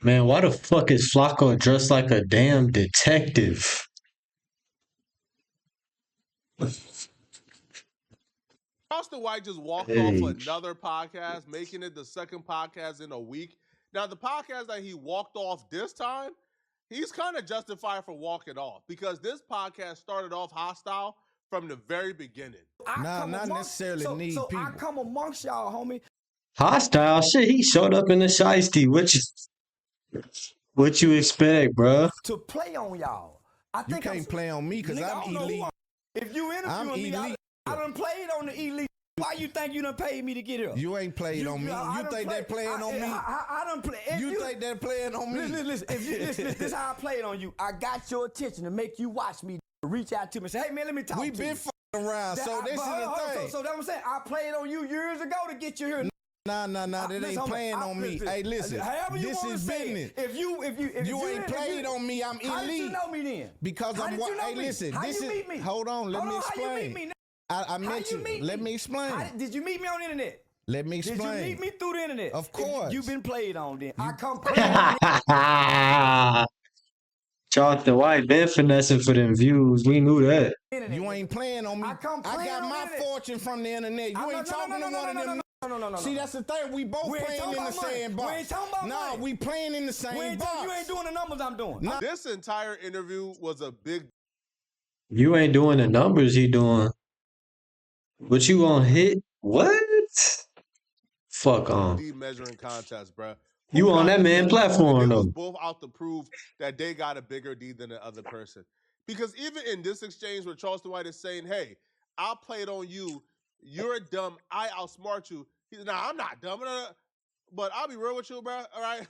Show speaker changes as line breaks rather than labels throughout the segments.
Man, why the fuck is Flacco dressed like a damn detective?
Charleston White just walked off
Hey,
another podcast, making it the second podcast in a week. Now, the podcast that he walked off this time, he's kind of justified for walking off because this podcast started off hostile from the very beginning.
Not necessarily need people. I come amongst y'all, homie,
hostile shit. He showed up in the shiesty. What you expect, bruh?
to play on y'all. I
You
think
can't play on me because I'm elite.
If you
I'm
interviewing me,
elite.
I done played on the elite. Why you think you done paid me to get here?
You ain't played on me. You think they're playing on me?
I done played.
You think they're playing on me?
Listen, this is how I played on you. I got your attention to make you watch me. Reach out to me and say, hey man, let me talk to you.
We been fucking around, so this is the thing.
So that's what I'm saying. I played on you years ago to get you here.
Nah, that ain't playing on me. Hey, listen, this is business.
If you
ain't played on me, I'm elite.
How did you know me then?
Because I'm what? Hey, listen, this is. Hold on, let me explain.
How you meet me?
I met you. Let me explain.
Did you meet me on the internet?
Let me explain.
Did you meet me through the internet?
Of course.
You've been played on then. I come played on
Charleston White been finessing for them views. We knew that.
the internet.
You ain't playing on me. I got my fortune from the internet. You ain't talking to one of them.
No.
See, that's the thing. We both playing in the same box.
We ain't talking about money.
we playing in the same box.
You ain't doing the numbers I'm doing.
This entire interview was a big
You ain't doing the numbers he doing. But you gonna hit what? Fuck on.
D measuring contest, bro.
You on that man platform
They was
though.
both out to prove that they got a bigger D than the other person. Because even in this exchange where Charleston White is saying, hey, I played on you, you're dumb, I outsmart you. He's nah, I'm not dumb. But I'll be real with you, bro. All right.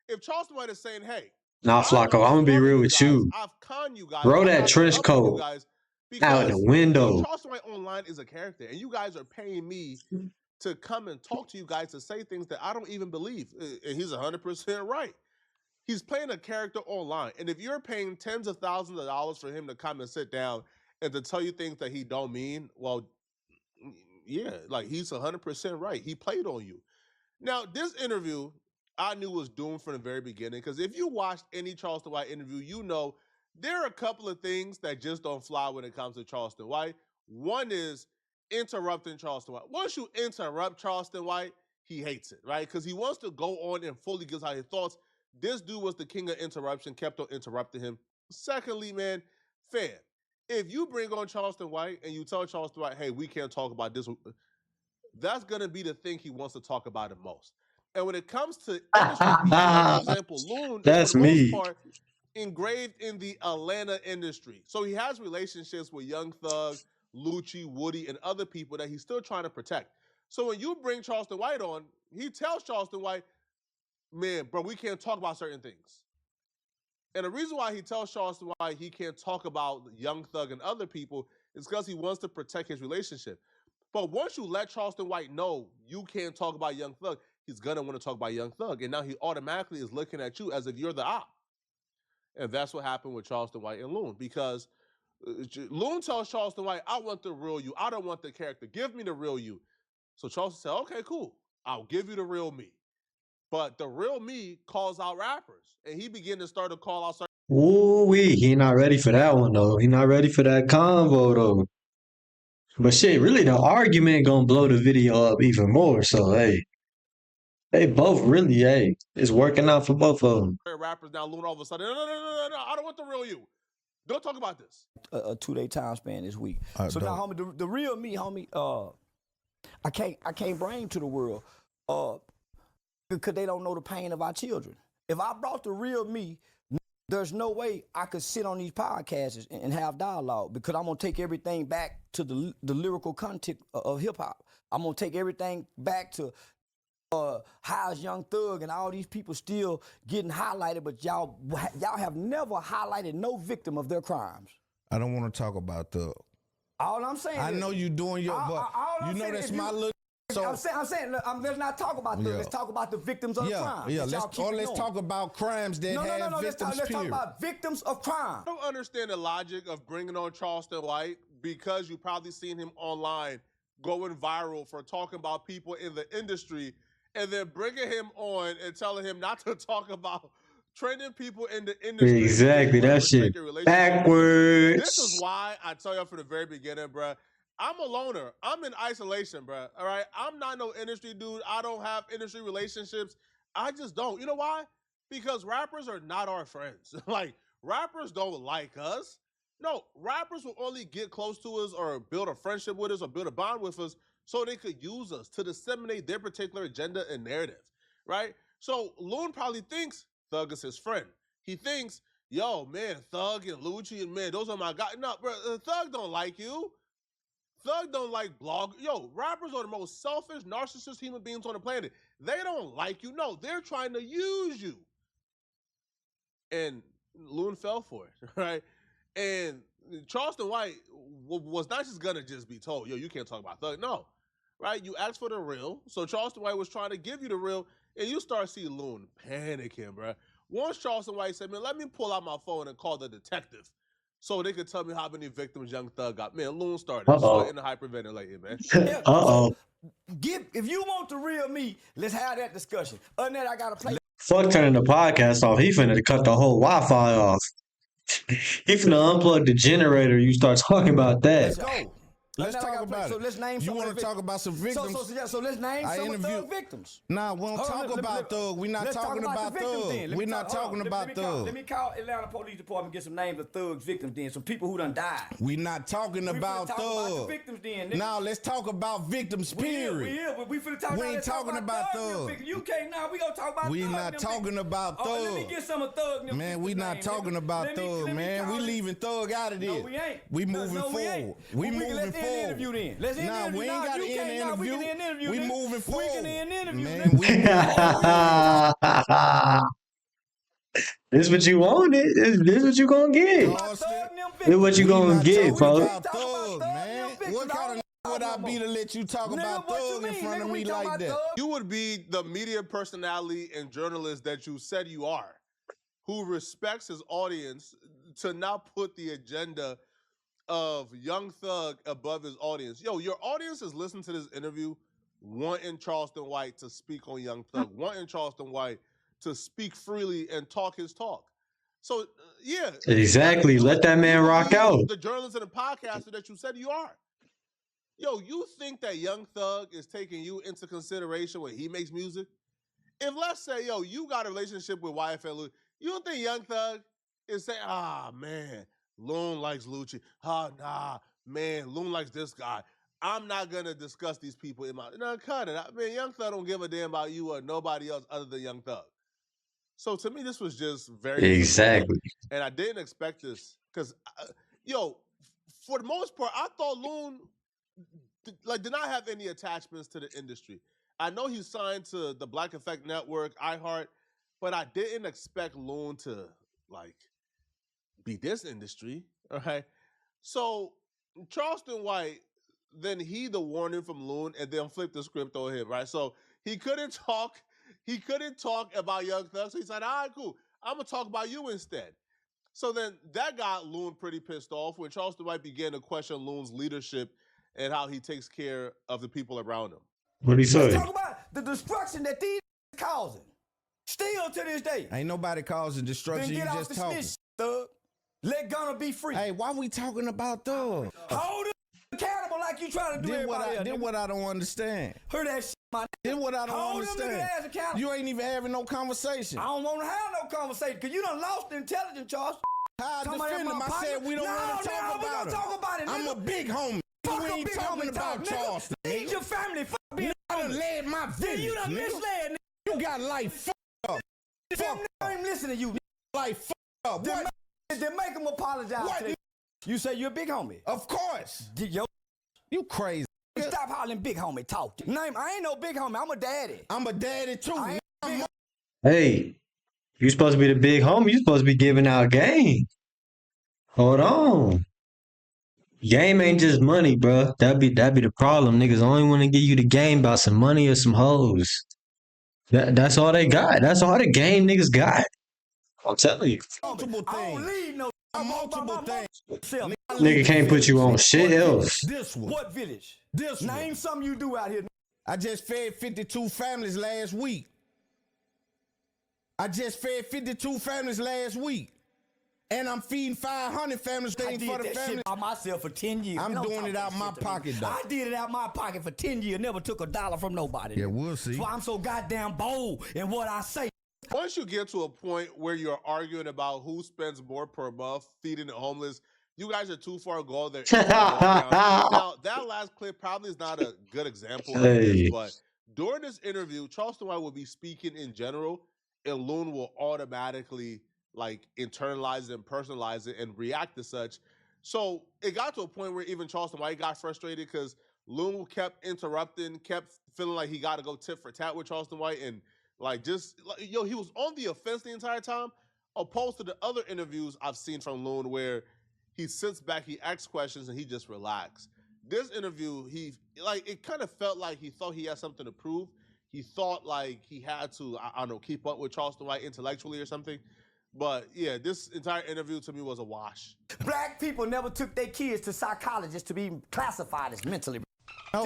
If Charleston White is saying, hey,
Nah, Flacco, I'm gonna be real with you.
I've conned you guys.
Throw that trench coat out the window.
Charleston White online is a character, and you guys are paying me to come and talk to you guys to say things that I don't even believe. And he's 100% right. He's playing a character online. And if you're paying tens of thousands of dollars for him to come and sit down and to tell you things that he don't mean, well, yeah, like he's 100% right. He played on you. Now, this interview I knew was doomed from the very beginning because if you watched any Charleston White interview, you know there are a couple of things that just don't fly when it comes to Charleston White. One is interrupting Charleston White. Once you interrupt Charleston White, he hates it, right? Because he wants to go on and fully gives out his thoughts. This dude was the king of interruption, kept on interrupting him. Secondly, man, fam, if you bring on Charleston White and you tell Charleston White, hey, we can't talk about this, that's going to be the thing he wants to talk about the most. And when it comes to industry people, like, for example, Loon is for the most part engraved in the Atlanta industry. So he has relationships with Young Thug, Lucci, Woody, and other people that he's still trying to protect. So when you bring Charleston White on, he tells Charleston White, man, bro, we can't talk about certain things. And the reason why he tells Charleston White he can't talk about Young Thug and other people is because he wants to protect his relationship. But once you let Charleston White know you can't talk about Young Thug, he's going to want to talk about Young Thug. And now he automatically is looking at you as if you're the op. And that's what happened with Charleston White and Loon. Because Loon tells Charleston White, I want the real you. I don't want the character. Give me the real you. So Charleston said, okay, cool. I'll give you the real me. But the real me calls out rappers. And he began to start to call out certain.
Ooh-wee, he not ready for that one though. He not ready for that convo though. But shit, really the argument gonna blow the video up even more. So hey, they both really, hey, it's working out for both of them.
Rappers now, Loon all of a sudden, no, I don't want the real you. Don't talk about this.
A 2-day time span this week. So now, homie, the real me, homie, I can't bring to the world because they don't know the pain of our children. If I brought the real me, there's no way I could sit on these podcasts and have dialogue because I'm going to take everything back to the lyrical content of hip-hop. I'm going to take everything back to how's Young Thug and all these people still getting highlighted, but y'all have never highlighted no victim of their crimes.
I don't want to talk about Thug.
All I'm saying
I
is,
know you doing your, but you know that's my little. So
I'm saying, let's not talk about Thug. Let's talk about the victims of crime.
Yeah, let's talk about crimes that have victims.
Let's talk about victims of crime.
I don't understand the logic of bringing on Charleston White because you probably seen him online going viral for talking about people in the industry and then bringing him on and telling him not to talk about trending people in the industry.
Exactly, that shit backwards.
This is why I tell y'all from the very beginning, bro. I'm a loner. I'm in isolation, bro. All right, I'm not no industry dude. I don't have industry relationships. I just don't. You know why? Because rappers are not our friends. Like, rappers don't like us. No, rappers will only get close to us or build a friendship with us or build a bond with us so they could use us to disseminate their particular agenda and narrative, right? So Loon probably thinks Thug is his friend. He thinks, yo, man, Thug and Lucci and man, those are my guys. No, bro, Thug don't like you. Thug don't like blog. Yo, rappers are the most selfish, narcissist human beings on the planet. They don't like you. No, they're trying to use you. And Loon fell for it, right? And Charleston White was not just gonna just be told, yo, you can't talk about Thug. No, right? You asked for the real. So Charleston White was trying to give you the real, and you start seeing Loon panicking, bro. Once Charleston White said, man, let me pull out my phone and call the detective so they could tell me how many victims Young Thug got. Man, Loon started sweating and hyperventilating, man.
So, if you want the real me, let's have that discussion. Other than that, I gotta play.
Fuck turning the podcast off. He finna cut the whole Wi-Fi off. He finna unplug the generator. You start talking about that.
Let's go.
Let's talk about it.
So let's name
you want to talk about some victims?
So let's name some Thug victims.
Nah, we don't talk about Thug. We're not talking about Thug. We're not talking about Thug.
Let me call Atlanta Police Department and get some names of Thug's victims then. Some people who done died.
We're not talking about Thug.
Victims then.
Now let's talk about victims, period.
We finna talk
we ain't talking about Thug.
You can't now. We gonna talk about Thug.
We not talking about Thug.
Let me get some of Thug.
Man, we not talking about Thug, man. We leaving Thug out of this.
No, we ain't.
We moving forward. We moving forward.
Nah,
we ain't got to end the interview. We moving forward.
We can end the interview.
Man,
This what you wanted. This what you gonna get. This what you gonna get, folks.
Thug, man. What kind of would I be to let you talk about Thug in front of me like that?
You would be the media personality and journalist that you said you are, who respects his audience to not put the agenda of Young Thug above his audience. Yo, your audience is listening to this interview wanting Charleston White to speak on Young Thug, wanting Charleston White to speak freely and talk his talk. So, yeah.
Exactly. Let that man rock out.
The journalist and the podcaster that you said you are. Yo, you think that Young Thug is taking you into consideration when he makes music? If, let's say, yo, you got a relationship with YFL, you don't think Young Thug is saying, man, Loon likes Lucci. Nah, man, Loon likes this guy. I'm not going to discuss these people in my... No, cut it. I mean, Young Thug don't give a damn about you or nobody else other than Young Thug. So to me, this was just very...
Exactly.
And I didn't expect this because, for the most part, I thought Loon did not have any attachments to the industry. I know he's signed to the Black Effect Network, iHeart, but I didn't expect Loon to, be this industry, all right? So Charleston White, then the warning from Loon and then flipped the script on him, right? So he couldn't talk about Young Thug, so he said, all right, cool, I'm gonna talk about you instead. So then that got Loon pretty pissed off when Charleston White began to question Loon's leadership and how he takes care of the people around him.
What did he say?
Let's talk about the destruction that these causing. Still to this day.
Ain't nobody causing destruction, you just talking.
Thug. Let Gunna be free.
Hey, why we talking about Thug?
Hold him accountable like you trying to do everybody else.
Then what I don't understand.
Heard that shit, my
Then what I don't
Hold
understand.
Hold them accountable.
You ain't even having no conversation.
I don't want to have no conversation because you done lost the intelligence, Charles.
How I defend him? I said we don't want to talk about it. I'm a big homie. We ain't talking about Charleston.
Need your family.
I done led my village.
You done misled.
You got life fucked up.
Fuck up. I'm listening to you.
Life fucked up. What?
Then make him apologize to you. You say you're a big homie.
Of course.
Yo,
you crazy.
Stop hollering big homie. Talk to name. I ain't no big homie. I'm a daddy.
I'm a daddy too.
Hey, you supposed to be the big homie. You supposed to be giving out game. Hold on. Game ain't just money, bro. That'd be the problem. Niggas only want to give you the game about some money or some hoes. That's all they got. That's all the game niggas got. I'm telling you.
Multiple things.
I don't leave no
multiple things.
Nigga can't put you on shit else.
This one.
What village?
This one.
Name something you do out here.
I just fed 52 families last week. And I'm feeding 500 families things for the family.
Shit by myself for 10 years.
I'm doing it out my pocket, though.
I did it out my pocket for 10 years. Never took $1 from nobody.
Yeah, we'll see.
So I'm so goddamn bold in what I say.
Once you get to a point where you're arguing about who spends more per month feeding the homeless, you guys are too far gone there. Now, that last clip probably is not a good example of this, but during this interview, Charleston White will be speaking in general, and Loon will automatically like internalize it and personalize it and react to such. So it got to a point where even Charleston White got frustrated because Loon kept interrupting, kept feeling like he got to go tit for tat with Charleston White, and he was on the offense the entire time, opposed to the other interviews I've seen from Loon where he sits back, he asks questions, and he just relaxed. This interview, it kind of felt like he thought he had something to prove. He thought like he had to, I don't know, keep up with Charleston White intellectually or something. But yeah, this entire interview to me was a wash.
Black people never took their kids to psychologists to be classified as mentally.
No,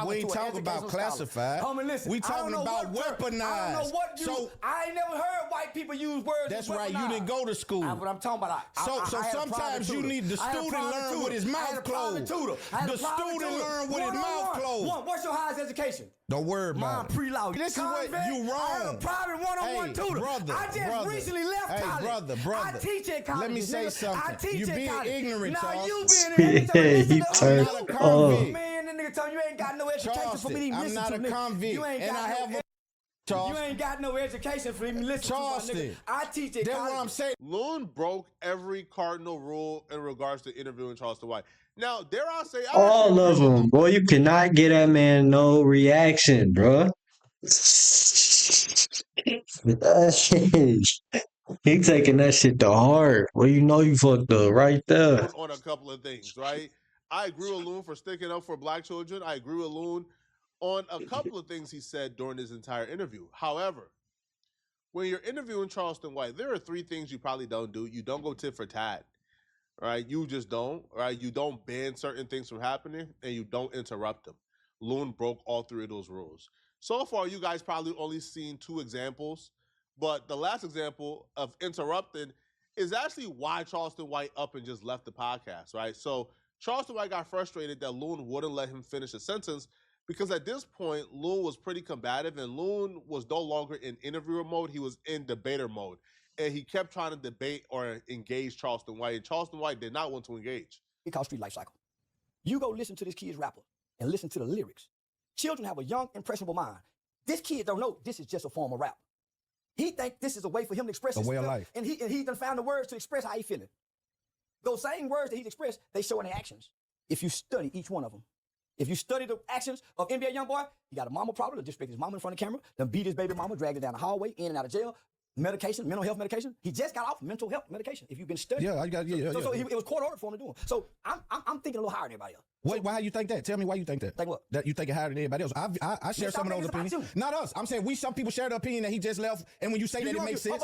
we ain't talking about classified.
Homie, listen,
we talking about weaponized.
I don't know what you. I ain't never heard white people use words.
That's right. You didn't go to school.
That's what I'm talking about.
So sometimes you need the student learn with his mouth closed. The student learn with his mouth closed.
What's your highest education?
Don't worry about it.
Pre-law.
This is what you wrong.
I had a private one-on-one tutor. I just recently left college.
Brother.
I teach at college.
Let me say something.
I teach
you
at
being
college.
ignorant, Charles.
Now you being ignorant.
He turned
up. Man, that nigga told you ain't got no education for me to even listen to.
I'm not a convict.
You ain't You ain't got no education for me to listen
Charleston.
to. Nigga. I teach at college.
That's what I'm saying.
Loon broke every cardinal rule in regards to interviewing Charleston White. Now, dare I say,
all of them, boy, you cannot get that man no reaction, bro. He taking that shit to heart. Well, you know you fucked up right there.
On a couple of things, right? I agree with Loon for sticking up for black children. I agree with Loon on a couple of things he said during his entire interview. However, when you're interviewing Charleston White, there are 3 things you probably don't do. You don't go tit for tat. Right, you just don't. Right, you don't ban certain things from happening, and you don't interrupt them. Loon broke all 3 of those rules. So far, you guys probably only seen 2 examples, but the last example of interrupting is actually why Charleston White up and just left the podcast. Right, so Charleston White got frustrated that Loon wouldn't let him finish a sentence because at this point, Loon was pretty combative, and Loon was no longer in interviewer mode; he was in debater mode. And he kept trying to debate or engage Charleston White. And Charleston White did not want to engage.
It's called street life cycle. You go listen to this kid's rapper and listen to the lyrics. Children have a young, impressionable mind. This kid don't know this is just a form of rap. He think this is a way for him to express himself.
A way of life.
And he done found the words to express how he feeling. Those same words that he's expressed, they show in their actions. If you study each one of them. If you study the actions of NBA YoungBoy, he got a mama problem, disrespect his mama in front of the camera, then beat his baby mama, dragged her down the hallway, in and out of jail. Medication, mental health medication. He just got off mental health medication. If you've been studying, so it was court ordered for him to do them. So I'm thinking a little higher than everybody else.
Why you think that? Tell me why you think that.
Think what?
That you think it higher than everybody else. I share some of those opinions. Not us. I'm saying some people share the opinion that he just left, and when you say that it makes sense.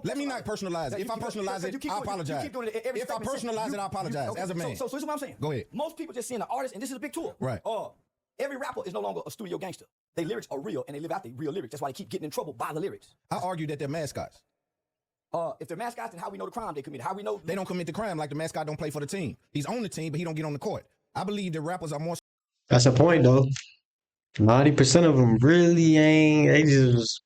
Let me not personalize it. If I personalize it, I apologize. If I personalize it, I apologize as a man.
So this is what I'm saying.
Go ahead.
Most people just seeing the artist, and this is a big tour.
Right.
Every rapper is no longer a studio gangster. Their lyrics are real, and they live out the real lyrics. That's why they keep getting in trouble by the lyrics.
I argue that they're mascots.
If they're mascots, then how we know the crime they committed? How we know
they don't commit the crime? Like the mascot don't play for the team. He's on the team, but he don't get on the court. I believe that rappers are more.
That's a point, though. 90% of them really ain't. They just,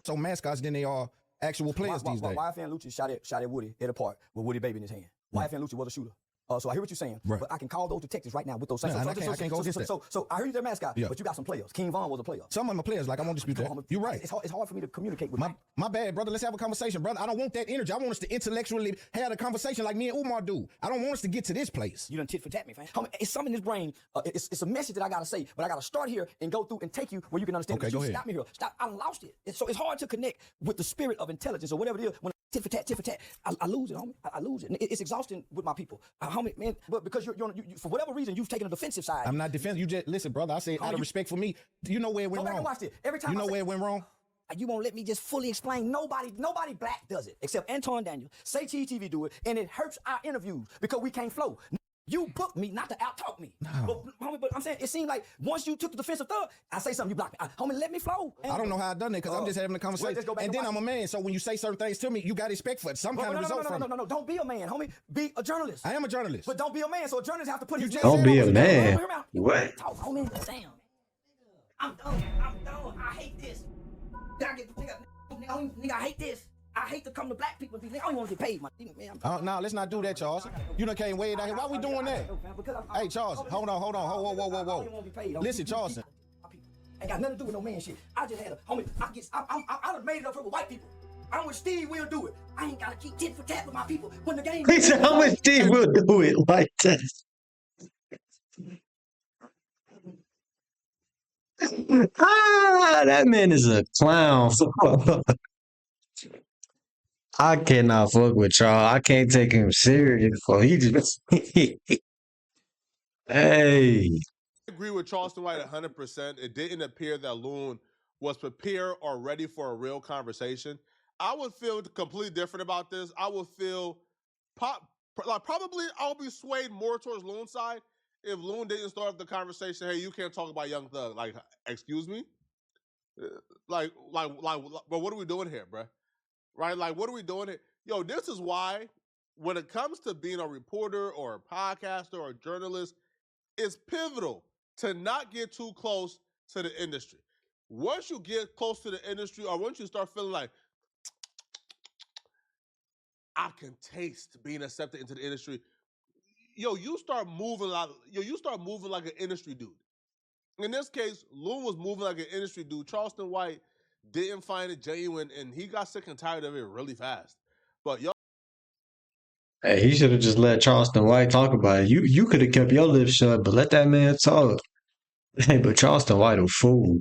so mascots than they are actual players these days.
YFN Lucci shot at Woody at a park with Woody Baby in his hand. YFN Lucci was a shooter. So I hear what you're saying,
right.
But I can call those detectives right now with those same.
I can't go against that.
So I heard you're a mascot, but you got some players. King Von was a player.
Some of them are players. Like I won't dispute that. You're right.
It's hard for me to communicate with
my bad, brother. Let's have a conversation, brother. I don't want that energy. I want us to intellectually have a conversation like me and Umar do. I don't want us to get to this place.
You done tit for tat me, fam. It's something in this brain. It's a message that I gotta say, but I gotta start here and go through and take you where you can understand.
Okay, go ahead.
Stop me here. Stop. I lost it. So it's hard to connect with the spirit of intelligence or whatever it is. When tit for tat, I lose it, homie. I lose it. And it's exhausting with my people, homie, man. But because you for whatever reason you've taken a defensive side.
I'm not defensive. You just listen, brother. I say out of respect for me. You know where it went wrong.
Watch this. Every time
you know where it went wrong.
You won't let me just fully explain. Nobody black does it except Anton Daniel. Say Cheese TV do it, and it hurts our interviews because we can't flow. You booked me not to out-talk me. No. But I'm saying, it seemed like once you took the defensive third, I say something, you block me. Homie, let me flow.
I don't know how I done it because I'm just having a conversation. And then I'm a man, so when you say certain things to me, you got to expect for some kind of result from it.
No, don't be a man, homie. Be a journalist.
I am a journalist.
But don't be a man, so a journalist have to put his...
Don't be a man. What?
Talk, homie. Damn. I'm done. I hate this. Nigga, I hate this. I hate to come to black people. I don't even want to get paid, man.
No, let's not do that, Charles. You done came way down here. Why we doing that? Hey, Charles, hold on. Whoa. Listen, Charleston.
Ain't got nothing to do with no man shit. I just had a homie. I done made it up here with white people. I'm with Steve. We'll do it. I ain't gotta keep tit for tat with my people when the game.
He said, "How much Steve will do it like that?" That man is a clown. I cannot fuck with y'all. I can't take him serious. So he just, hey.
I agree with Charleston White 100%. It didn't appear that Loon was prepared or ready for a real conversation. I would feel completely different about this. I would feel probably I'll be swayed more towards Loon's side if Loon didn't start off the conversation. Hey, you can't talk about Young Thug. Like, excuse me? But what are we doing here, bruh? Right? Like, what are we doing here? Yo, this is why when it comes to being a reporter or a podcaster or a journalist, it's pivotal to not get too close to the industry. Once you get close to the industry, or once you start feeling like, I can taste being accepted into the industry, you start moving like an industry dude. In this case, Loon was moving like an industry dude. Charleston White didn't find it genuine, and he got sick and tired of it really fast. But
hey, he should have just let Charleston White talk about it. You could have kept your lips shut, but let that man talk. Hey, but Charleston White a fool.